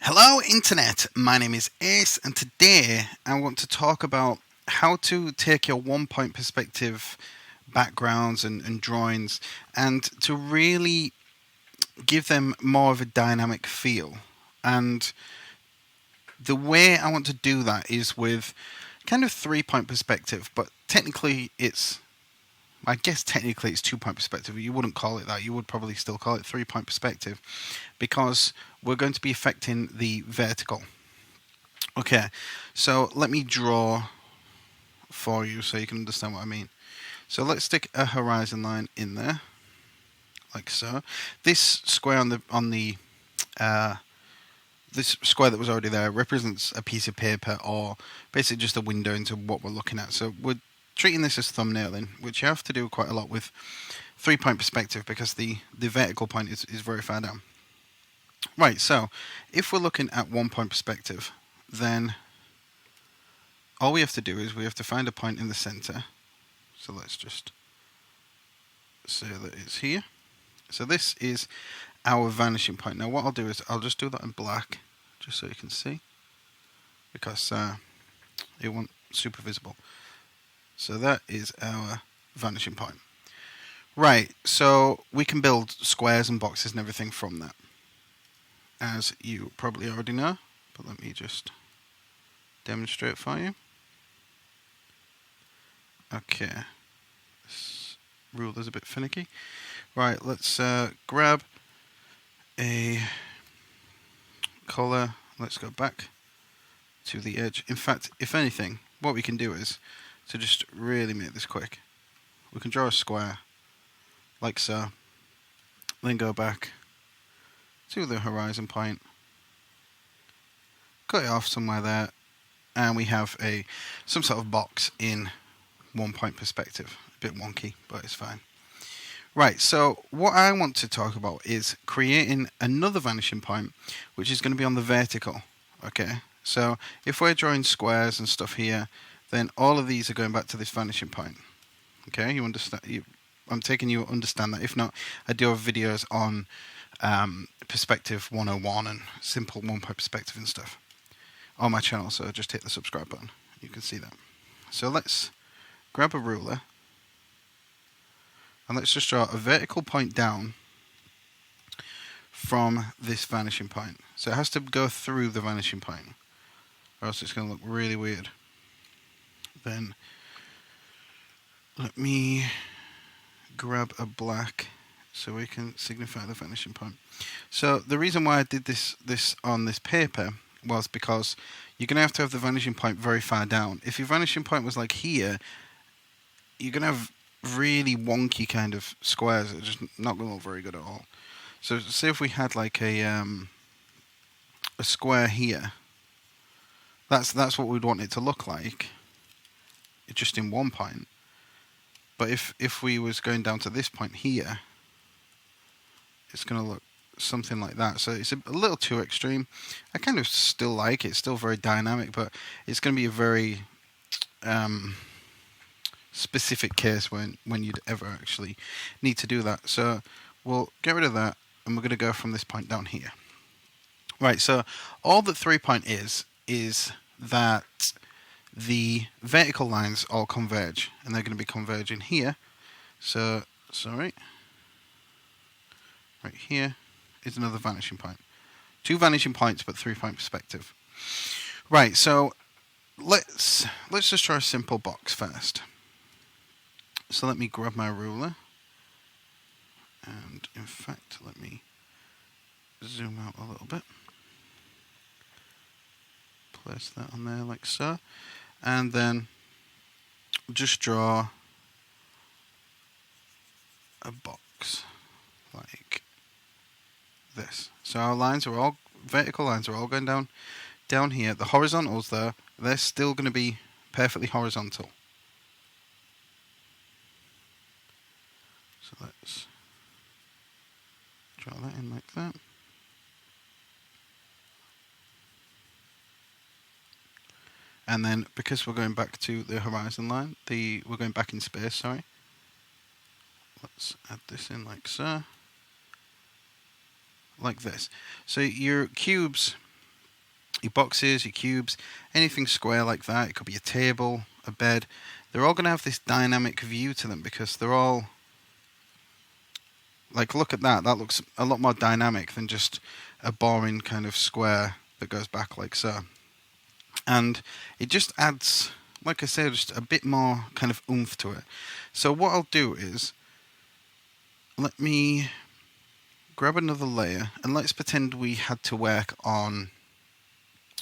Hello, Internet. My name is Ace, and today I want to talk about how to take your 1 point perspective backgrounds and drawings and to really give them more of a dynamic feel. And the way I want to do that is with kind of 3 point perspective, but I guess technically it's 2 point perspective. You wouldn't call it that. You would probably still call it 3 point perspective because we're going to be affecting the vertical. Okay, so let me draw for you so you can understand what I mean. So let's stick a horizon line in there, like so. This square on the uh, this square that was already there represents a piece of paper or basically just a window into what we're looking at. So we're treating this as thumbnailing, which you have to do quite a lot with 3 point perspective because the vertical point is very far down. Right, so if we're looking at 1 point perspective, then all we have to do is we have to find a point in the center. So let's just say that it's here. So this is our vanishing point. Now what I'll do is I'll just do that in black, just so you can see, because it won't super visible. So that is our vanishing point. Right, so we can build squares and boxes and everything from that, as you probably already know, but let me just demonstrate for you. Okay, this ruler's a bit finicky. Right, let's grab a colour. Let's go back to the edge. In fact, if anything, what we can do is to just really make this quick. We can draw a square, like so, then go back to the horizon point, cut it off somewhere there, and we have some sort of box in 1 point perspective. A bit wonky, but it's fine. Right, so what I want to talk about is creating another vanishing point, which is going to be on the vertical. Okay, so if we're drawing squares and stuff here, then all of these are going back to this vanishing point. Okay, you understand? I'm taking you understand that. If not, I do have videos on perspective 101 and simple 1 point perspective and stuff on my channel, so just hit the subscribe button. You can see that. So let's grab a ruler and let's just draw a vertical point down from this vanishing point. So it has to go through the vanishing point, or else it's going to look really weird. Then let me grab a black so we can signify the vanishing point. So the reason why I did this on this paper was because you're going to have the vanishing point very far down. If your vanishing point was like here, you're going to have really wonky kind of squares that are just not going to look very good at all. So say if we had like a square here, that's what we'd want it to look like, just in 1 point. But if we was going down to this point here, it's going to look something like that. So it's a little too extreme. I kind of still like it. It's still very dynamic, but it's going to be a very specific case when you'd ever actually need to do that. So we'll get rid of that, and we're going to go from this point down here. Right, so all that 3 point is that the vertical lines all converge, and they're going to be converging here. So, sorry, right here is another vanishing point. 2 vanishing points, but 3 point perspective. Right, so let's just draw a simple box first. So let me grab my ruler, and in fact, let me zoom out a little bit. Place that on there like so, and then just draw a box like this. So our lines are all vertical lines are all going down here. The horizontals though, they're still going to be perfectly horizontal. So let's draw that in like that. And then because we're going back to the horizon line, we're going back in space, sorry. Let's add this in like so. Like this. So your cubes your boxes, your cubes, anything square like that. It could be a table, a bed. They're all going to have this dynamic view to them because they're all, like, look at that. That looks a lot more dynamic than just a boring kind of square that goes back like so. And it just adds, like I said, just a bit more kind of oomph to it. So what I'll do is, let me grab another layer and let's pretend we had to work on,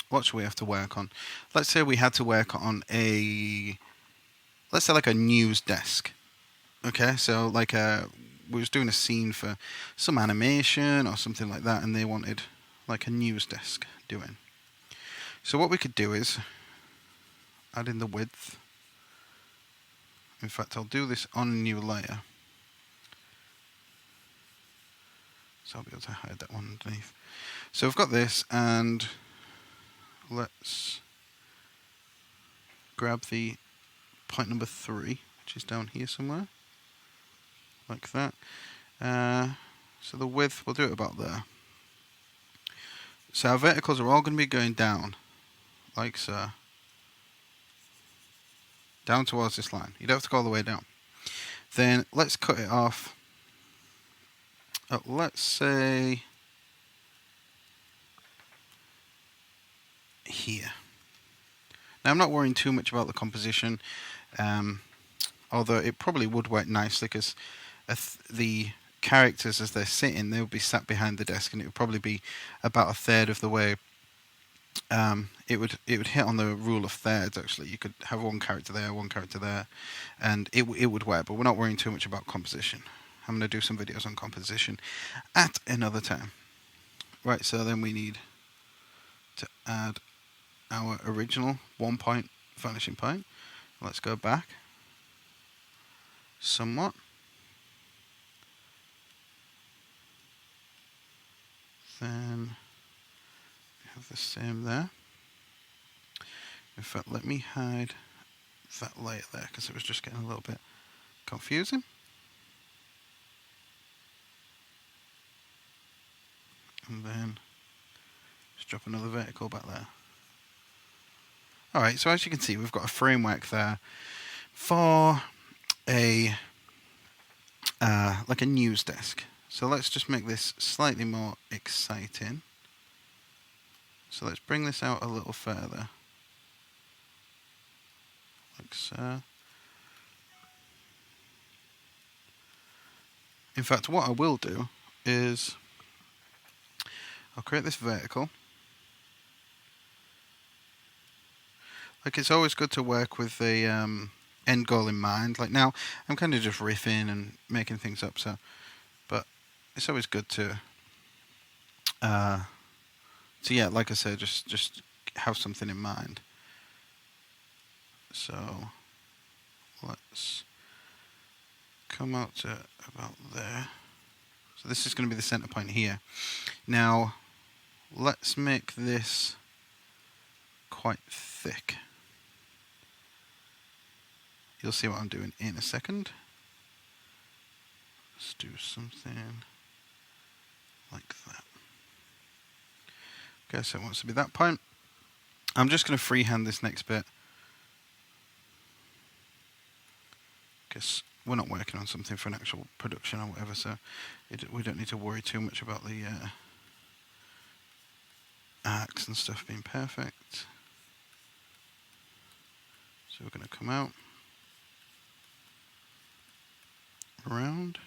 what should we have to work on? Let's say we had to work on let's say like a news desk. Okay, so like we was doing a scene for some animation or something like that, and they wanted like a news desk doing. So what we could do is add in the width. In fact, I'll do this on a new layer. So I'll be able to hide that one underneath. So we've got this, and let's grab the point number 3, which is down here somewhere, like that. So the width, we'll do it about there. So our verticals are all going to be going down, like so, down towards this line. You don't have to go all the way down. Then let's cut it off. Let's say here. Now I'm not worrying too much about the composition, although it probably would work nicely because the characters, as they're sitting, they would be sat behind the desk, and it would probably be about a third of the way. It would hit on the rule of thirds. Actually, you could have one character there, and it would work. But we're not worrying too much about composition. I'm going to do some videos on composition at another time. Right, so then we need to add our original 1 point vanishing point. Let's go back somewhat. Then we have the same there. In fact, let me hide that layer there because it was just getting a little bit confusing. And then just drop another vertical back there. Alright, so as you can see, we've got a framework there for a like a news desk. So let's just make this slightly more exciting. So let's bring this out a little further, like so. In fact, what I will do is I'll create this vertical. Like, it's always good to work with the end goal in mind. Like now, I'm kind of just riffing and making things up. So, but it's always good to yeah, like I said, just have something in mind. So let's come out to about there. So this is going to be the center point here. Now, let's make this quite thick. You'll see what I'm doing in a second. Let's do something like that. Okay, so it wants to be that point. I'm just going to freehand this next bit, because we're not working on something for an actual production or whatever, so we don't need to worry too much about the arcs and stuff being perfect. So we're going to come out, around.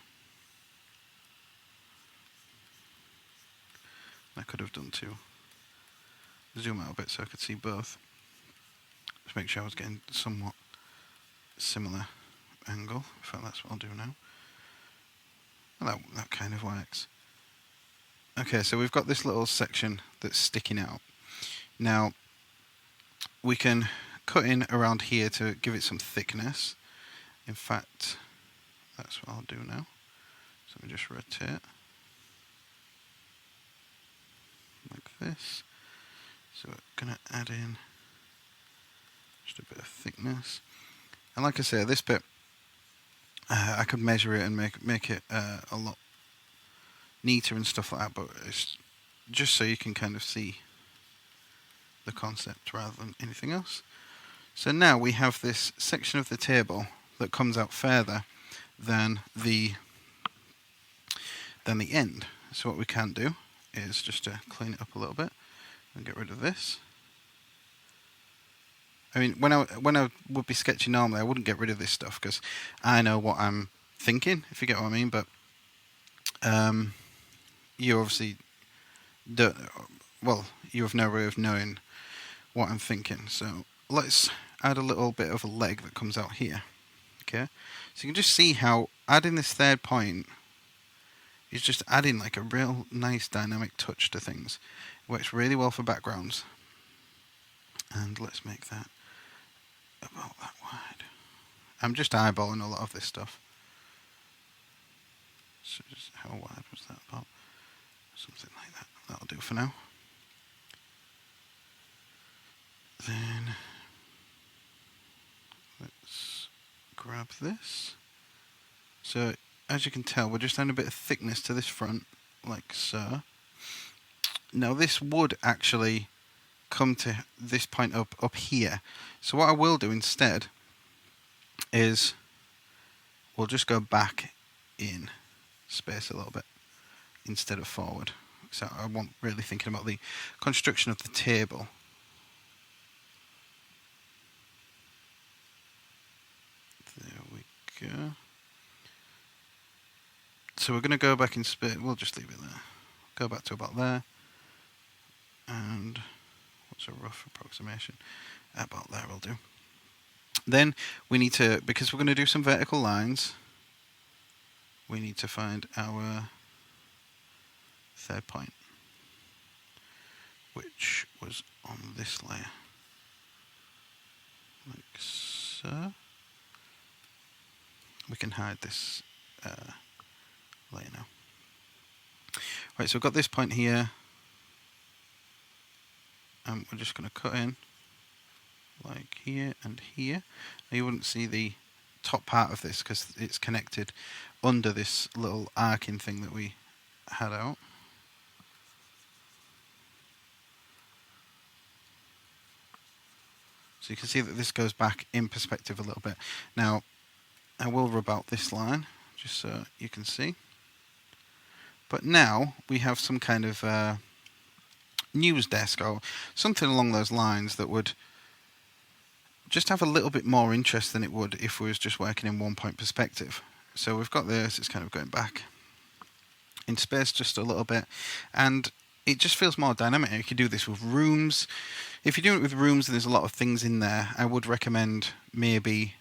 I could have done two. Zoom out a bit so I could see both. Just make sure I was getting somewhat similar angle. In fact, that's what I'll do now. Well, that kind of works. Okay, so we've got this little section that's sticking out. Now, we can cut in around here to give it some thickness. In fact, that's what I'll do now. So let me just rotate like this. So we're going to add in just a bit of thickness. And like I say, this bit, I could measure it and make it a lot neater and stuff like that, but it's just so you can kind of see the concept rather than anything else. So now we have this section of the table that comes out further than the end. So what we can do is just to clean it up a little bit and get rid of this. I mean, when I would be sketching normally, I wouldn't get rid of this stuff because I know what I'm thinking, if you get what I mean. But you obviously don't. Well, you have no way of knowing what I'm thinking. So let's add a little bit of a leg that comes out here. Okay, so you can just see how adding this third point is just adding like a real nice dynamic touch to things. It works really well for backgrounds. And let's make that about that wide. I'm just eyeballing a lot of this stuff. So just how wide was that about? Something like that. That'll do for now. Then let's grab this. So as you can tell, we're just adding a bit of thickness to this front, like so. Now this would actually come to this point up here. So what I will do instead is we'll just go back in space a little bit instead of forward. So I want really thinking about the construction of the table. There we go. So we're going to go back in space. We'll just leave it there. Go back to about there. And what's a rough approximation? About there will do. Then we need to, because we're going to do some vertical lines, we need to find our third point, which was on this layer. Like so. We can hide this layer now. Right, so we've got this point here. And we're just going to cut in like here and here. Now you wouldn't see the top part of this because it's connected under this little arcing thing that we had out. So you can see that this goes back in perspective a little bit. Now I will rub out this line just so you can see. But now we have some kind of news desk or something along those lines that would just have a little bit more interest than it would if we was just working in 1 point perspective. So we've got this, it's kind of going back in space just a little bit, and it just feels more dynamic. You can do this with rooms. If you're doing it with rooms and there's a lot of things in there, I would recommend maybe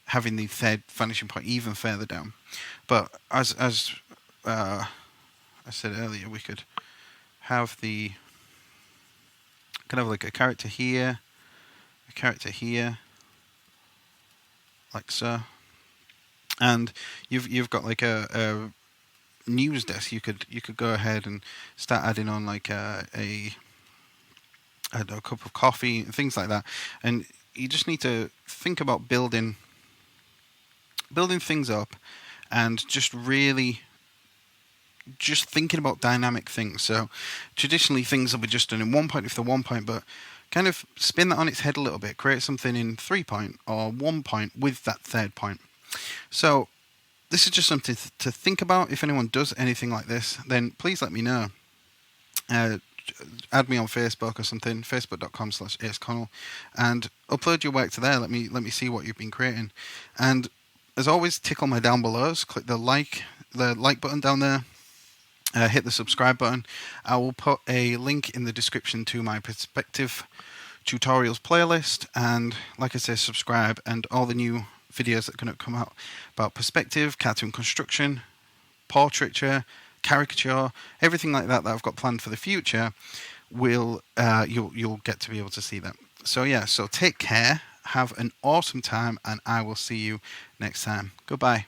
having the third vanishing point even further down. But as I said earlier, we could have the kind of like a character here, like so, and you've got like a news desk. You could go ahead and start adding on like a cup of coffee and things like that. And you just need to think about building things up, and just really just thinking about dynamic things. So traditionally things will be just done in 1 point if they're 1 point, but kind of spin that on its head a little bit, create something in 3 point or 1 point with that third point. So this is just something to think about. If anyone does anything like this, then please let me know. Add me on Facebook or something, facebook.com/aceconnell, and upload your work to there. Let me see what you've been creating. And as always, tickle my down belows, click the like button down there. Hit the subscribe button. I will put a link in the description to my perspective tutorials playlist, and like I say, subscribe, and all the new videos that are going to come out about perspective, cartoon construction, portraiture, caricature, everything like that I've got planned for the future, will you'll get to be able to see that. So yeah, so take care, have an awesome time, and I will see you next time. Goodbye.